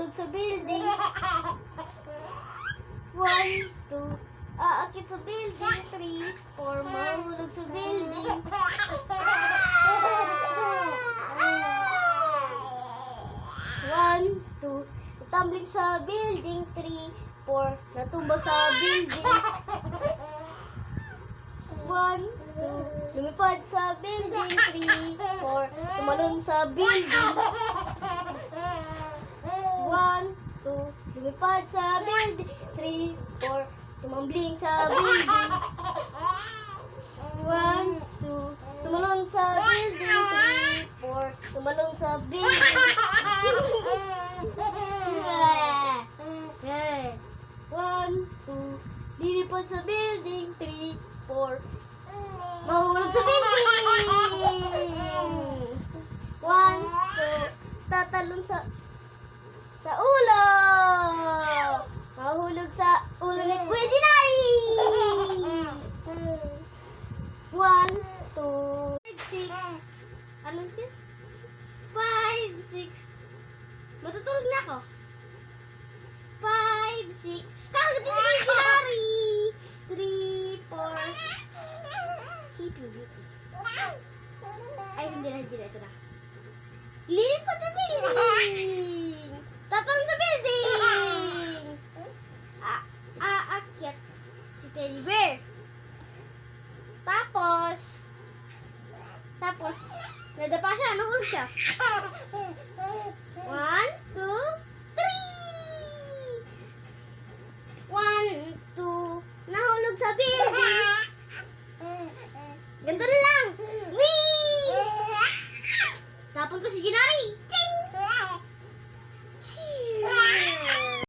Mahulog sa building. 1, 2. Aakit sa building. 3, 4. Mahulog sa building. 1, 2. Tumbling sa building. 3, 4. Natumba sa building. 1, 2. Lumipad sa building. 3, 4. Tumalon sa building. 1, 2. Lumipad sa building. 3, 4. Tumambling sa building. 1, 2. Tumalon sa building. 3, 4. Tumalon sa building. 1, 2. Lilipad sa building. 3, 4. Mahulog sa building. 1, 2. Tatalon sa ulo. Mahulog sa ulo ni Kuya Jinari. 1, 2, 5, 6. Ano ito? 5, 6. Matutulog na ako. 5, 6. Kagad din si Kuya Jinari. 3, 4. Sleeping Beauty. Ay, hindi na. Ito na. Lilipad sa building. Tatalon sa building. Aakyat si Teddy Bear. Tapos, nadapa siya. Nahulog siya. 1, 2, 3. 1, 2. Nahulog sa building. Ganito na lang. Whee! Tapon ko si Jinari. Ching! Ching!